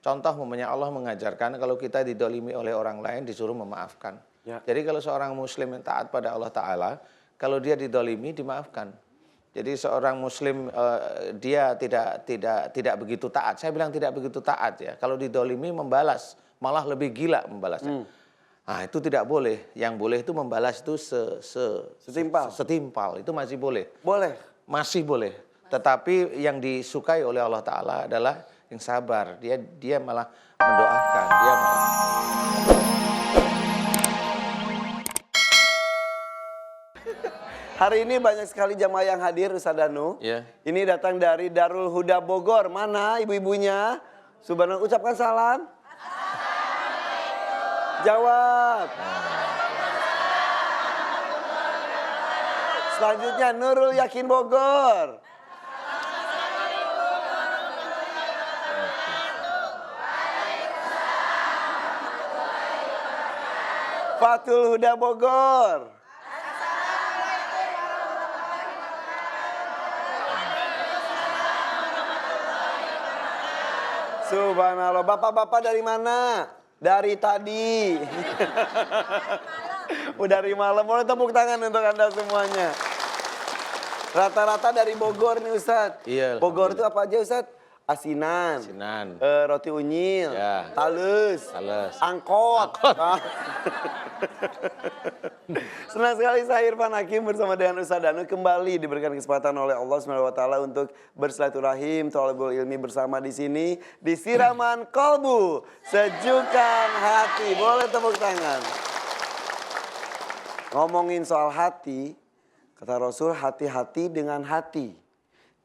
Contoh umpamanya Allah mengajarkan kalau kita didolimi oleh orang lain disuruh memaafkan. Ya. Jadi kalau seorang muslim yang taat pada Allah Ta'ala, kalau dia didolimi dimaafkan. Jadi seorang muslim dia tidak begitu taat. Saya bilang tidak begitu taat ya. Kalau didolimi membalas, malah lebih gila membalasnya. Nah itu tidak boleh. Yang boleh itu membalas itu setimpal. Itu masih boleh. Boleh. Masih boleh. Tetapi yang disukai oleh Allah Ta'ala adalah yang sabar. Dia malah mendoakan. Dia malah... Hari ini banyak sekali jamaah yang hadir, Ustaz Danu. Ya. Ini datang dari Darul Huda Bogor. Mana ibu-ibunya? Subhanallah, ucapkan salam. Jawab. Selanjutnya Nurul Yakin Bogor. Fatul Huda Bogor. Subhanallah. Bapak-bapak dari mana? Dari tadi. Udah dari malam. Boleh tepuk tangan untuk Anda semuanya. Rata-rata dari Bogor nih Ustadz. Iya. Bogor itu apa aja Ustadz? Asinan. Roti unyil. Ya. Talus. Angkot. Senang sekali saya Irfan Hakim bersama dengan Ustaz Danu kembali diberikan kesempatan oleh Allah SWT untuk bersilaturahim, thalabul ilmi bersama di sini di Siraman Kolbu, Sejukan Hati. Boleh tepuk tangan. Ngomongin soal hati, kata Rasul, hati-hati dengan hati.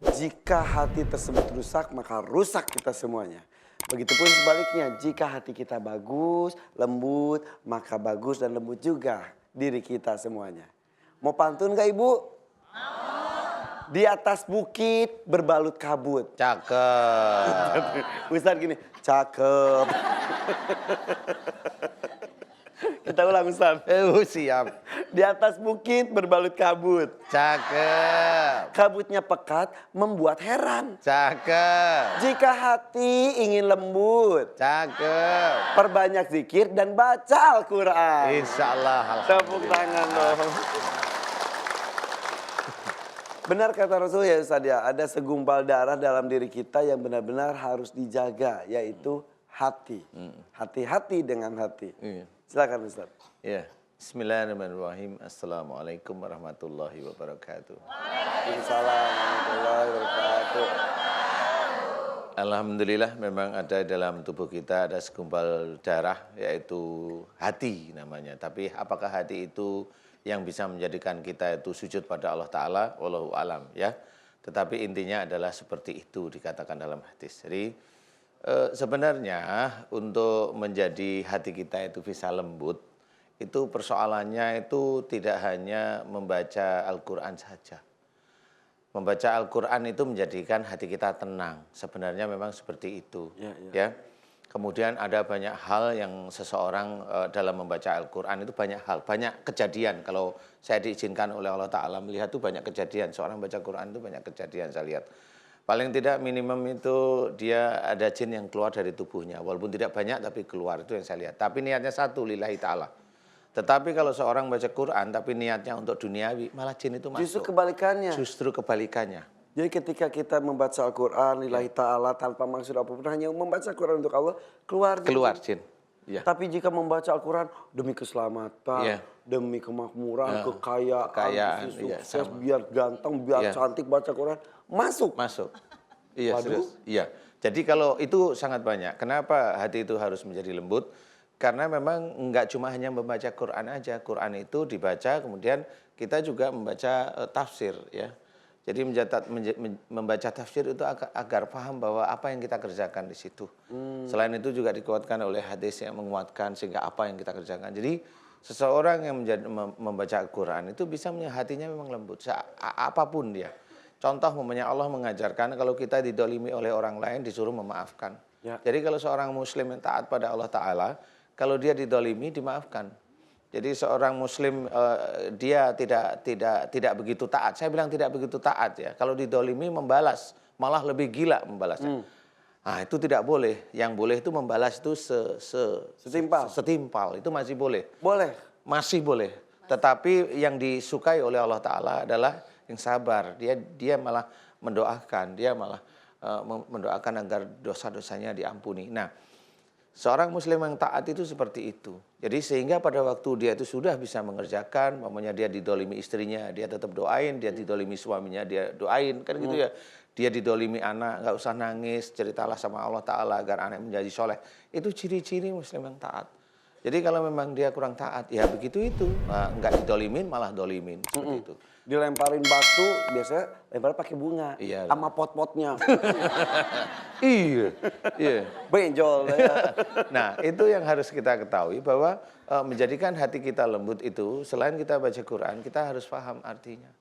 Jika hati tersebut rusak, maka rusak kita semuanya. Begitupun sebaliknya, jika hati kita bagus, lembut, maka bagus dan lembut juga diri kita semuanya. Mau pantun gak Ibu? Di atas bukit berbalut kabut. Cakep. Ustadz gini, cakep. Kita ulang Ustadz. Siap. Di atas bukit berbalut kabut. Cakep. Kabutnya pekat membuat heran. Cakep. Jika hati ingin lembut. Cakep. Perbanyak zikir dan baca Al-Quran. Insya Allah. Tepuk tangan dong. Benar kata Rasul ya Ustaz ya, ada segumpal darah dalam diri kita yang benar-benar harus dijaga, yaitu hati. Hati-hati dengan hati. Silakan Ustaz. Ya. Bismillahirrahmanirrahim. Assalamualaikum warahmatullahi wabarakatuh. Waalaikumsalam warahmatullahi wabarakatuh. Alhamdulillah memang ada dalam tubuh kita ada segumpal darah yaitu hati namanya. Tapi apakah hati itu yang bisa menjadikan kita itu sujud pada Allah Ta'ala? Wallahu alam ya. Tetapi intinya adalah seperti itu dikatakan dalam hadis. Jadi sebenarnya untuk menjadi hati kita itu bisa lembut, itu persoalannya itu tidak hanya membaca Al-Quran saja. Membaca Al-Quran itu menjadikan hati kita tenang. Sebenarnya memang seperti itu. Ya. Kemudian ada banyak hal yang seseorang dalam membaca Al-Quran itu banyak hal. Banyak kejadian. Kalau saya diizinkan oleh Allah Ta'ala melihat itu banyak kejadian. Seorang baca Quran itu banyak kejadian saya lihat. Paling tidak minimum itu dia ada jin yang keluar dari tubuhnya. Walaupun tidak banyak tapi keluar, itu yang saya lihat. Tapi niatnya satu, lillahi ta'ala. Tetapi kalau seorang baca Quran tapi niatnya untuk duniawi, malah jin itu masuk. Justru kebalikannya. Jadi ketika kita membaca Al-Quran, lillahi ta'ala tanpa maksud apapun, hanya membaca Al-Quran untuk Allah, keluar jin. Ya. Tapi jika membaca Al-Quran demi keselamatan, demi kemakmuran, kekayaan, sukses, biar ganteng, biar cantik baca Quran, masuk. Iya, serius. Iya. Jadi kalau itu sangat banyak. Kenapa hati itu harus menjadi lembut? Karena memang enggak cuma hanya membaca Quran aja. Quran itu dibaca, kemudian kita juga membaca tafsir ya. Jadi membaca tafsir itu agar paham bahwa apa yang kita kerjakan di situ. Selain itu juga dikuatkan oleh hadis yang menguatkan sehingga apa yang kita kerjakan. Jadi seseorang yang membaca Al-Quran itu bisa hatinya memang lembut. Apapun dia. Contoh umpamanya Allah mengajarkan kalau kita didolimi oleh orang lain disuruh memaafkan. Ya. Jadi kalau seorang muslim yang taat pada Allah Ta'ala, kalau dia didolimi dimaafkan. Jadi seorang muslim dia tidak begitu taat. Saya bilang tidak begitu taat ya. Kalau didolimi membalas, malah lebih gila membalasnya. Nah, itu tidak boleh. Yang boleh itu membalas itu setimpal. Itu masih boleh. Boleh. Masih boleh. Tetapi yang disukai oleh Allah Ta'ala adalah yang sabar. Dia malah mendoakan. Dia malah mendoakan agar dosa-dosanya diampuni. Nah, seorang muslim yang taat itu seperti itu. Jadi sehingga pada waktu dia itu sudah bisa mengerjakan, mamanya dia didolimi istrinya, dia tetap doain, dia didolimi suaminya, dia doain. Kan gitu ya. Dia didolimi anak, nggak usah nangis, ceritalah sama Allah Ta'ala agar anak menjadi soleh. Itu ciri-ciri muslim yang taat. Jadi kalau memang dia kurang taat, ya begitu itu. Nah, nggak didolimin, malah dolimin. Seperti itu. Dilemparin batu, biasanya lempar pakai bunga. Iya. Sama pot-potnya. Iya. Benjol. Ya. Nah, itu yang harus kita ketahui bahwa menjadikan hati kita lembut itu, selain kita baca Quran, kita harus paham artinya.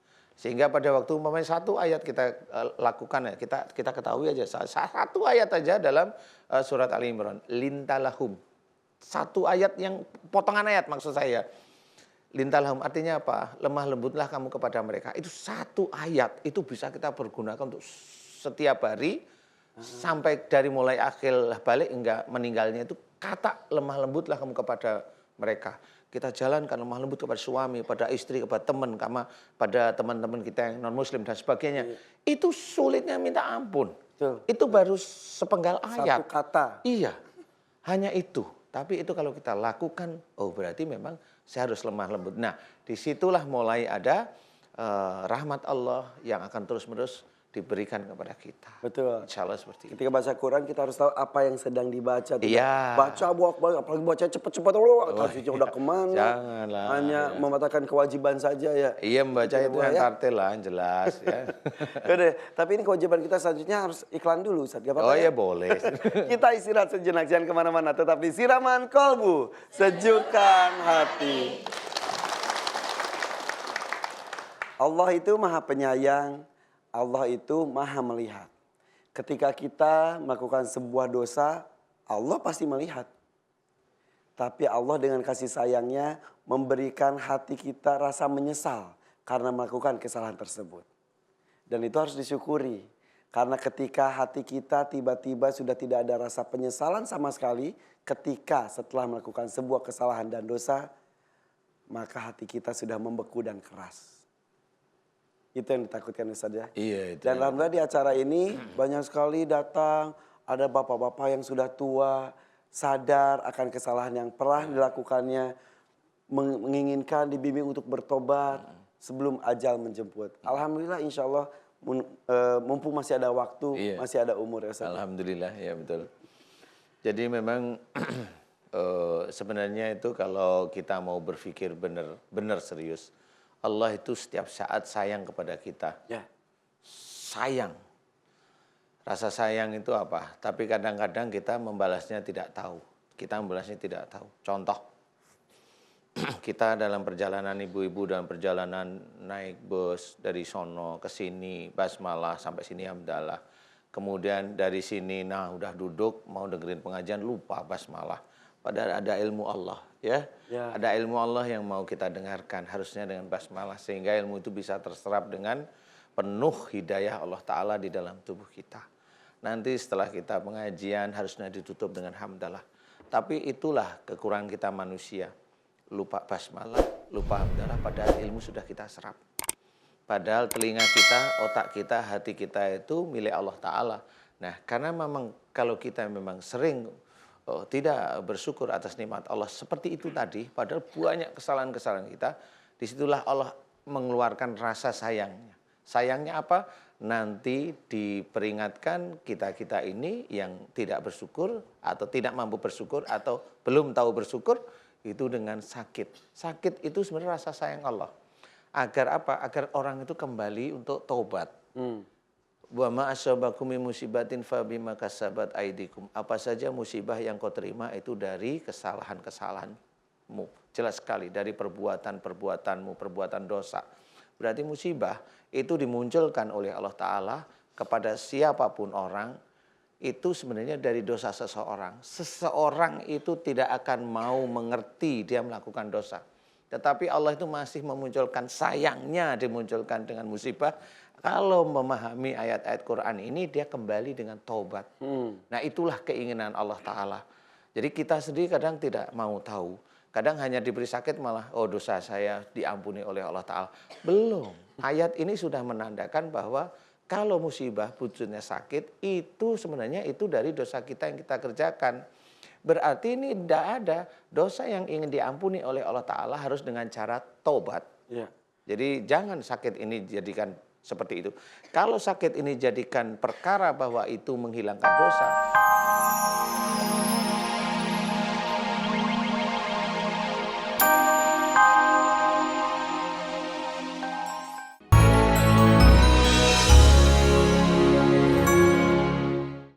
Sehingga pada waktu umpamanya satu ayat kita lakukan ya, kita ketahui aja satu ayat aja dalam surat Ali Imran, lintalahum. Satu ayat yang potongan ayat maksud saya. Lintalahum artinya apa? Lemah lembutlah kamu kepada mereka. Itu satu ayat itu bisa kita pergunakan untuk setiap hari sampai dari mulai akhir balik hingga meninggalnya itu kata lemah lembutlah kamu kepada mereka. Kita jalankan lemah lembut kepada suami, pada istri, kepada teman, pada teman-teman kita yang non-muslim dan sebagainya. Itu sulitnya minta ampun. Betul. Itu baru sepenggal ayat. Satu kata. Iya, hanya itu. Tapi itu kalau kita lakukan, oh berarti memang saya harus lemah lembut. Nah, disitulah mulai ada rahmat Allah yang akan terus-menerus diberikan kepada kita. Betul. Insya Allah seperti itu. Ketika baca Quran kita harus tahu apa yang sedang dibaca. Iya. Baca apalagi baca cepet-cepet. Kasihnya udah kemana. Janganlah. Hanya mematakan kewajiban saja ya. Iya membaca itu yang tartil lah, jelas ya. Yaudah, tapi ini kewajiban kita selanjutnya harus iklan dulu Ustaz. Gak apa-apa Oh ya? iya boleh. Kita istirahat sejenak, jangan kemana-mana. Tetap di Siraman Kolbu, sejukkan hati. Allah itu maha penyayang, Allah itu maha melihat. Ketika kita melakukan sebuah dosa, Allah pasti melihat. Tapi Allah dengan kasih sayangnya memberikan hati kita rasa menyesal karena melakukan kesalahan tersebut. Dan itu harus disyukuri. Karena ketika hati kita tiba-tiba sudah tidak ada rasa penyesalan sama sekali, ketika setelah melakukan sebuah kesalahan dan dosa, maka hati kita sudah membeku dan keras. Itu yang ditakutkan Ustaz ya. Iya itu. Dan alhamdulillah di acara ini banyak sekali datang, ada bapak-bapak yang sudah tua, sadar akan kesalahan yang pernah dilakukannya, menginginkan dibimbing untuk bertobat sebelum ajal menjemput. Alhamdulillah insya Allah mumpung masih ada waktu, masih ada umur ya Ustaz. Alhamdulillah ya betul. Jadi memang sebenarnya itu kalau kita mau berpikir benar serius, Allah itu setiap saat sayang kepada kita. Ya. Sayang. Rasa sayang itu apa? Tapi kadang-kadang kita membalasnya tidak tahu. Kita membalasnya tidak tahu. Contoh, kita dalam perjalanan ibu-ibu dalam perjalanan naik bus dari sono ke sini, basmalah sampai sini hamdalah. Kemudian dari sini, nah udah duduk mau dengerin pengajian lupa basmalah. Padahal ada ilmu Allah, ya. Ada ilmu Allah yang mau kita dengarkan, harusnya dengan basmalah sehingga ilmu itu bisa terserap dengan penuh hidayah Allah Ta'ala di dalam tubuh kita. Nanti setelah kita pengajian harusnya ditutup dengan hamdalah. Tapi itulah kekurangan kita manusia. Lupa basmalah, lupa hamdalah, padahal ilmu sudah kita serap. Padahal telinga kita, otak kita, hati kita itu milik Allah Ta'ala. Nah karena memang kalau kita memang sering tidak bersyukur atas nikmat Allah seperti itu tadi, padahal banyak kesalahan-kesalahan kita, disitulah Allah mengeluarkan rasa sayangnya. Sayangnya apa? Nanti diperingatkan kita-kita ini yang tidak bersyukur atau tidak mampu bersyukur atau belum tahu bersyukur itu dengan sakit. Sakit itu sebenarnya rasa sayang Allah. Agar apa? Agar orang itu kembali untuk taubat. Wa ma asabakum min musibatin fa bima kasabat aydikum. Apa saja musibah yang kau terima itu dari kesalahan-kesalahanmu. Jelas sekali dari perbuatan-perbuatanmu, perbuatan dosa. Berarti musibah itu dimunculkan oleh Allah Ta'ala kepada siapapun orang, itu sebenarnya dari dosa seseorang. Seseorang itu tidak akan mau mengerti dia melakukan dosa. Tetapi Allah itu masih memunculkan, sayangnya dimunculkan dengan musibah. Kalau memahami ayat-ayat Quran ini, dia kembali dengan taubat. Nah, itulah keinginan Allah Ta'ala. Jadi kita sendiri kadang tidak mau tahu. Kadang hanya diberi sakit malah, oh dosa saya diampuni oleh Allah Ta'ala. Belum. Ayat ini sudah menandakan bahwa kalau musibah wujudnya sakit, itu sebenarnya itu dari dosa kita yang kita kerjakan. Berarti ini tidak ada dosa yang ingin diampuni oleh Allah Ta'ala harus dengan cara taubat. Ya. Jadi jangan sakit ini jadikan seperti itu. Kalau sakit ini jadikan perkara bahwa itu menghilangkan dosa,